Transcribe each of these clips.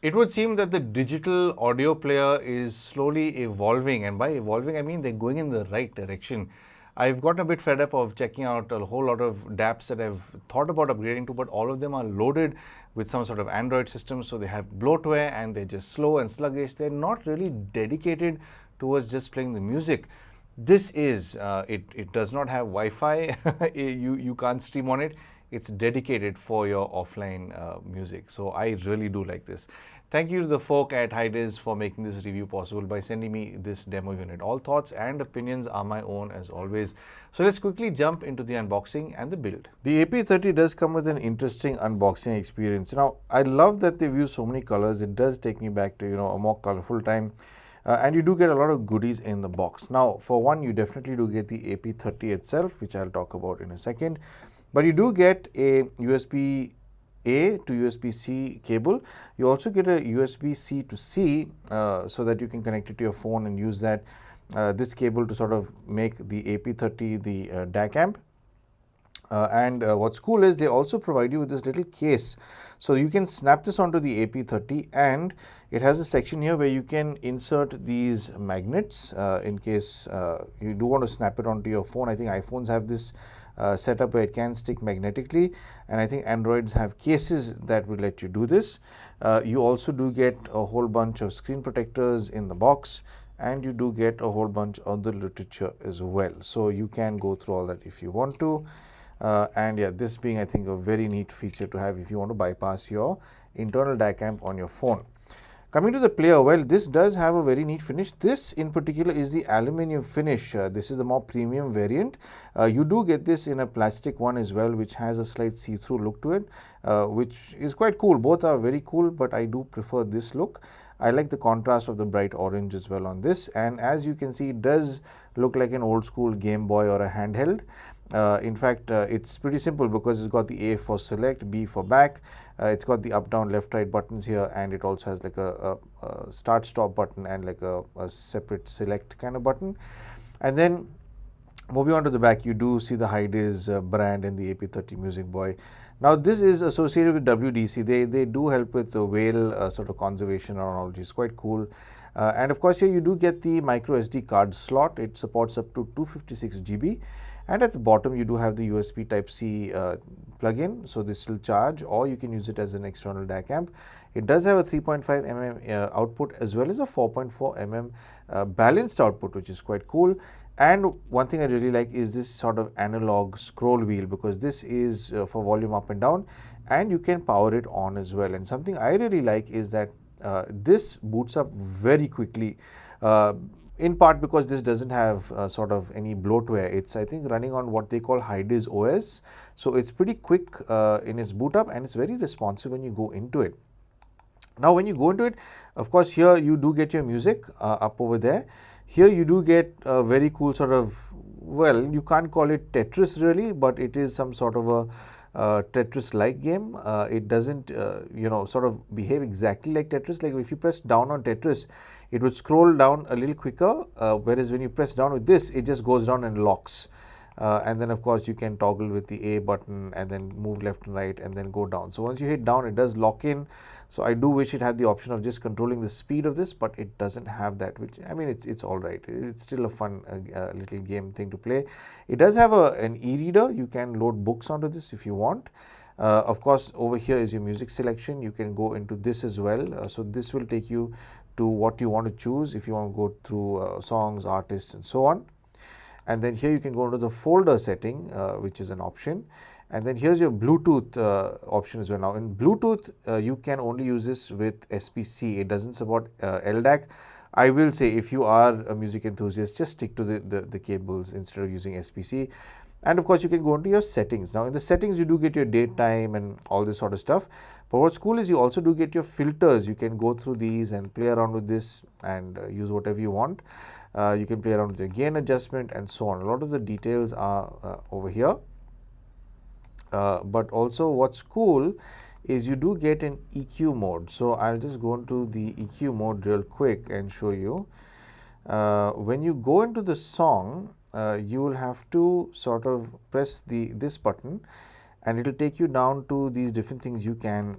It would seem that the digital audio player is slowly evolving, and by evolving, I mean they're going in the right direction. I've gotten a bit fed up of checking out a whole lot of DAPs that I've thought about upgrading to, but all of them are loaded with some sort of Android system, so they have bloatware and they're just slow and sluggish. They're not really dedicated towards just playing the music. This is, it does not have Wi-Fi, you can't stream on it. It's dedicated for your offline music. So I really do like this. Thank you to the folk at Hidizs for making this review possible by sending me this demo unit. All thoughts and opinions are my own as always. So let's quickly jump into the unboxing and the build. The AP30 does come with an interesting unboxing experience. Now, I love that they've used so many colors. It does take me back to, a more colorful time. And you do get a lot of goodies in the box. Now, for one, you definitely do get the AP30 itself, which I'll talk about in a second. But you do get a USB-A to USB-C cable. You also get a USB-C to C so that you can connect it to your phone and use that this cable to sort of make the AP30 the DAC amp. What's cool is they also provide you with this little case. So you can snap this onto the AP30, and it has a section here where you can insert these magnets in case you do want to snap it onto your phone. I think iPhones have this setup where it can stick magnetically, and I think Androids have cases that will let you do this. You also do get a whole bunch of screen protectors in the box, and you do get a whole bunch of the literature as well. So you can go through all that if you want to. This being, I think, a very neat feature to have if you want to bypass your internal DAC amp on your phone. Coming to the player, well, this does have a very neat finish. This in particular is the aluminium finish. This is the more premium variant. You do get this in a plastic one as well, which has a slight see-through look to it, which is quite cool. Both are very cool, but I do prefer this look. I like the contrast of the bright orange as well on this, and as you can see, it does look like an old school Game Boy or a handheld. In fact, it's pretty simple because it's got the A for select, B for back, it's got the up, down, left, right buttons here, and it also has like a start stop button and like a separate select kind of button. And then moving on to the back, you do see the Hidizs brand in the AP30 Music Boy. Now this is associated with WDC. They do help with the whale sort of conservation and all, which is quite cool. And of course here you do get the micro SD card slot. It supports up to 256 GB. And at the bottom you do have the USB Type-C plug-in, so this will charge, or you can use it as an external DAC amp. It does have a 3.5 mm output as well as a 4.4 mm balanced output, which is quite cool. And one thing I really like is this sort of analog scroll wheel, because this is for volume up and down, and you can power it on as well. And something I really like is that this boots up very quickly. In part because this doesn't have sort of any bloatware. It's, I think, running on what they call Hidizs OS. So it's pretty quick in its boot up, and it's very responsive when you go into it. Now when you go into it, of course here you do get your music up over there. Here you do get a very cool sort of, well, you can't call it Tetris really, but it is some sort of a Tetris-like game. It doesn't, sort of behave exactly like Tetris. Like if you press down on Tetris, it would scroll down a little quicker, whereas when you press down with this, it just goes down and locks. And then of course you can toggle with the A button and then move left and right and then go down. So once you hit down, it does lock in. So I do wish it had the option of just controlling the speed of this, but it doesn't have that, which, I mean, it's all right. It's still a fun little game thing to play. It does have an e-reader. You can load books onto this if you want. Of course, over here is your music selection. You can go into this as well. So this will take you to what you want to choose if you want to go through songs, artists, and so on. And then here you can go into the folder setting, which is an option. And then here's your Bluetooth option as well. Now in Bluetooth, you can only use this with SPC. It doesn't support LDAC. I will say if you are a music enthusiast, just stick to the cables instead of using SPC. And of course, you can go into your settings. Now in the settings, you do get your date time and all this sort of stuff. But what's cool is you also do get your filters. You can go through these and play around with this and use whatever you want. You can play around with your gain adjustment and so on. A lot of the details are over here. But also what's cool is you do get an EQ mode. So I'll just go into the EQ mode real quick and show you. When you go into the song, you will have to sort of press this button, and it will take you down to these different things you can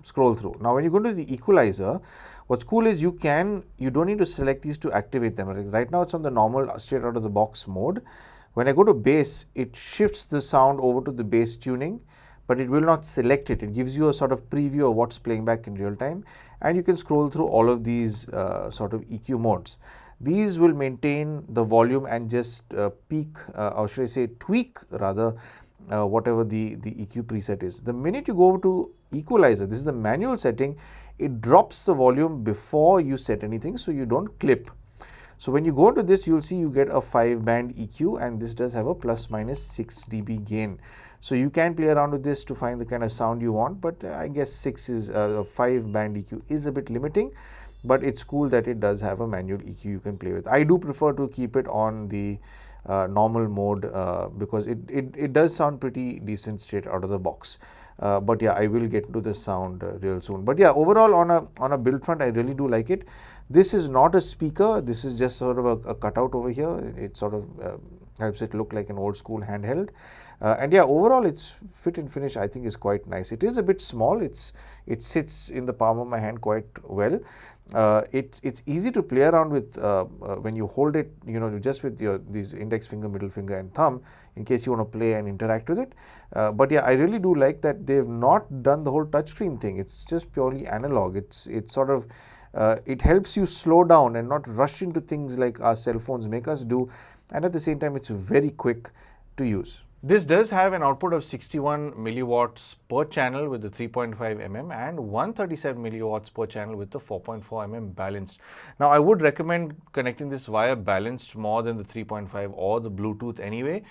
scroll through. Now, when you go to the equalizer, what's cool is you don't need to select these to activate them. Right now it's on the normal straight out of the box mode. When I go to bass, it shifts the sound over to the bass tuning, but it will not select it. It gives you a sort of preview of what's playing back in real time, and you can scroll through all of these sort of EQ modes. These will maintain the volume and just peak, or should I say tweak rather, whatever the EQ preset is. The minute you go over to equalizer, this is the manual setting, it drops the volume before you set anything, so you don't clip. So when you go into this, you'll see you get a 5-band EQ, and this does have a plus minus 6 dB gain. So you can play around with this to find the kind of sound you want, but I guess 5-band EQ is a bit limiting, but it's cool that it does have a manual EQ you can play with. I do prefer to keep it on the normal mode because it does sound pretty decent straight out of the box. But yeah, I will get into the sound real soon. But yeah, overall on a build front, I really do like it. This is not a speaker. This is just sort of a cutout over here. It sort of helps it look like an old school handheld. And yeah, overall its fit and finish I think is quite nice. It is a bit small. It sits in the palm of my hand quite well. It's easy to play around with when you hold it, just with these index finger, middle finger and thumb, in case you want to play and interact with it. But yeah, I really do like that they've not done the whole touchscreen thing. It's just purely analog. It's sort of it helps you slow down and not rush into things like our cell phones make us do, and at the same time it's very quick to use. This does have an output of 61 milliwatts per channel with the 3.5 mm and 137 milliwatts per channel with the 4.4 mm balanced. Now, I would recommend connecting this via balanced more than the 3.5 or the Bluetooth anyway,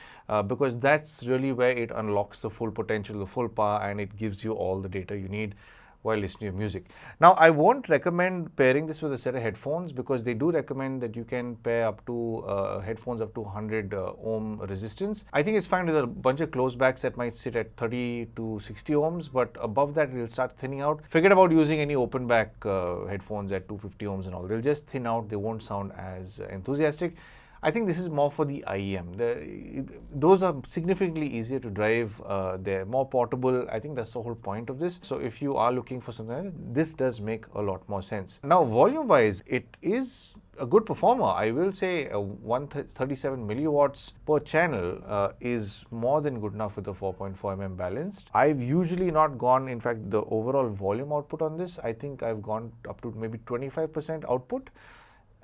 because that's really where it unlocks the full potential, the full power, and it gives you all the data you need while listening to music. Now, I won't recommend pairing this with a set of headphones, because they do recommend that you can pair up to headphones up to 100 ohm resistance. I think it's fine with a bunch of close backs that might sit at 30 to 60 ohms, but above that it will start thinning out. Forget about using any open back headphones at 250 ohms and all. They'll just thin out. They won't sound as enthusiastic. I think this is more for the IEM. Those are significantly easier to drive. They're more portable. I think that's the whole point of this. So if you are looking for something like that, this does make a lot more sense. Now, volume-wise, it is a good performer. I will say 137 milliwatts per channel is more than good enough with the 4.4 mm balanced. I've usually not gone, in fact, the overall volume output on this, I think I've gone up to maybe 25% output,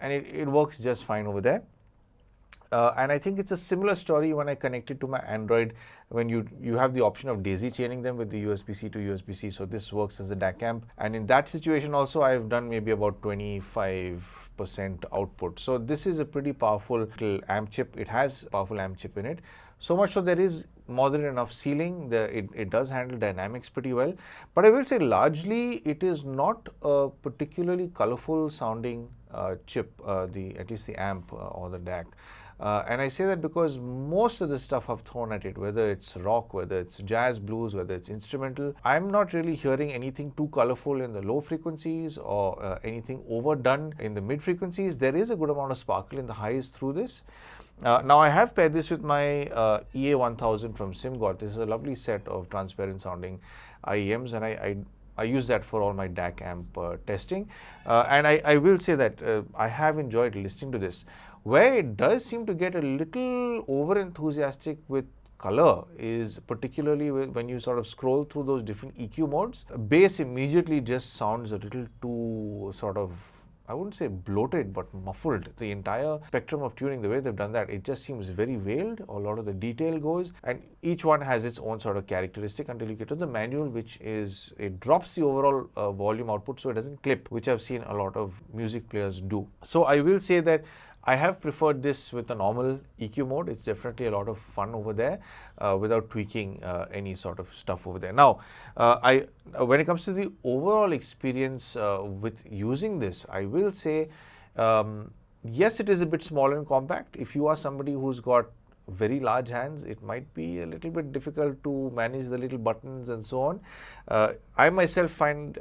and it works just fine over there. And I think it's a similar story when I connect it to my Android, when you have the option of daisy chaining them with the USB-C to USB-C. So this works as a DAC amp. And in that situation also, I've done maybe about 25% output. So this is a pretty powerful little amp chip. It has a powerful amp chip in it. So much so there is more than enough ceiling. It does handle dynamics pretty well. But I will say largely it is not a particularly colorful sounding chip, at least the amp or the DAC. And I say that because most of the stuff I've thrown at it, whether it's rock, whether it's jazz, blues, whether it's instrumental, I'm not really hearing anything too colorful in the low frequencies or anything overdone in the mid frequencies. There is a good amount of sparkle in the highs through this. Now, I have paired this with my EA1000 from SimGot. This is a lovely set of transparent sounding IEMs, and I use that for all my DAC amp testing. And I will say that I have enjoyed listening to this. Where it does seem to get a little over enthusiastic with color is particularly when you sort of scroll through those different EQ modes. Bass immediately just sounds a little too sort of, I wouldn't say bloated, but muffled. The entire spectrum of tuning, the way they've done that, it just seems very veiled. A lot of the detail goes, and each one has its own sort of characteristic until you get to the manual, which is, it drops the overall volume output so it doesn't clip, which I've seen a lot of music players do. So I will say that I have preferred this with a normal EQ mode. It's definitely a lot of fun over there without tweaking any sort of stuff over there. Now, when it comes to the overall experience with using this, I will say, yes, it is a bit small and compact. If you are somebody who's got very large hands, it might be a little bit difficult to manage the little buttons and so on. I myself find,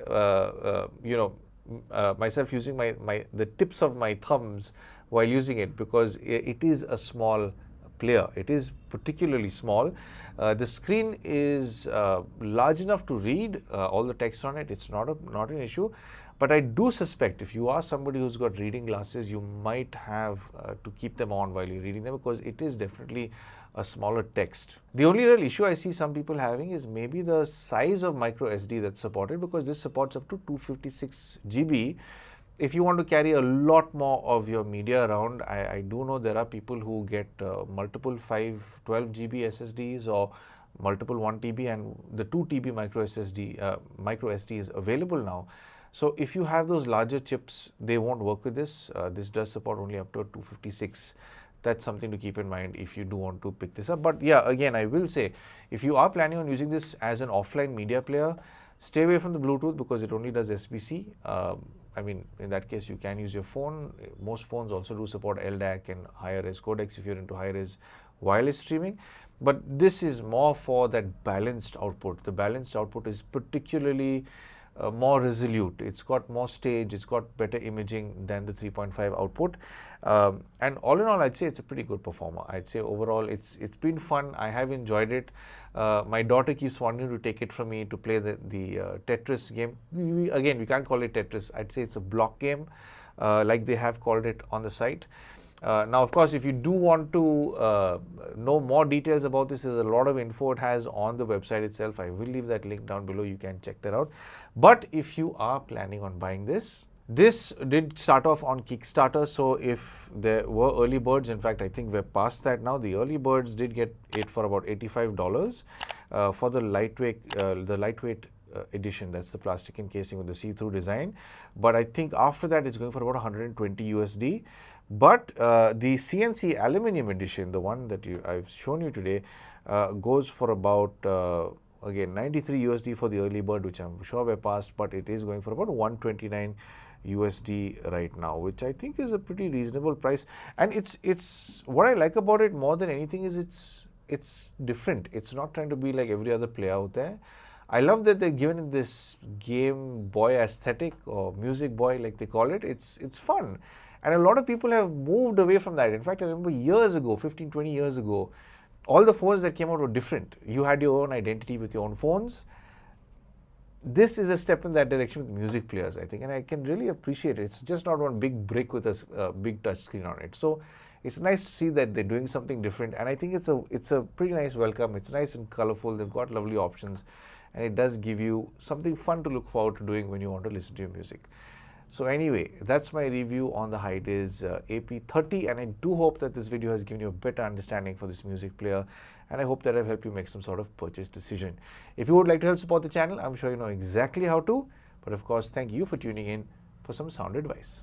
myself using the tips of my thumbs while using it, because it is a small player. It is particularly small. The screen is large enough to read all the text on it. It's not an issue. But I do suspect if you are somebody who's got reading glasses, you might have to keep them on while you're reading them, because it is definitely a smaller text. The only real issue I see some people having is maybe the size of micro SD that's supported, because this supports up to 256 GB. If you want to carry a lot more of your media around, I do know there are people who get multiple 512 GB SSDs or multiple 1 TB, and the 2 TB micro SD is available now. So if you have those larger chips, they won't work with this. This does support only up to 256. That's something to keep in mind if you do want to pick this up. But yeah, again, I will say, if you are planning on using this as an offline media player, stay away from the Bluetooth, because it only does SBC. I mean, in that case, you can use your phone. Most phones also do support LDAC and higher res codecs if you're into high res wireless streaming. But this is more for that balanced output. The balanced output is particularly more resolute. It's got more stage, it's got better imaging than the 3.5 output. And all in all, I'd say it's a pretty good performer. I'd say overall, it's been fun. I have enjoyed it. My daughter keeps wanting to take it from me to play the Tetris game. Again, we can't call it Tetris. I'd say it's a block game, like they have called it on the site. Now, of course, if you do want to know more details about this, there's a lot of info it has on the website itself. I will leave that link down below. You can check that out. But if you are planning on buying this did start off on Kickstarter. So if there were early birds, in fact, I think we're past that now. The early birds did get it for about $85 for the lightweight edition. That's the plastic encasing with the see-through design. But I think after that, it's going for about 120 USD. But the CNC aluminum edition, the one that I've shown you today, goes for about again 93 USD for the early bird, which I'm sure we're past, but it is going for about 129 USD right now, which I think is a pretty reasonable price. And it's what I like about it more than anything is it's different. It's not trying to be like every other player out there. I love that they're given it this Game Boy aesthetic, or Music Boy like they call it. It's fun. And a lot of people have moved away from that. In fact, I remember years ago, 15, 20 years ago, all the phones that came out were different. You had your own identity with your own phones. This is a step in that direction with music players, I think, and I can really appreciate it. It's just not one big brick with a big touch screen on it. So it's nice to see that they're doing something different, and I think it's a pretty nice welcome. It's nice and colorful. They've got lovely options, and it does give you something fun to look forward to doing when you want to listen to your music. So anyway, that's my review on the Hidizs AP30, and I do hope that this video has given you a better understanding for this music player, and I hope that I've helped you make some sort of purchase decision. If you would like to help support the channel, I'm sure you know exactly how to, but of course, thank you for tuning in for some sound advice.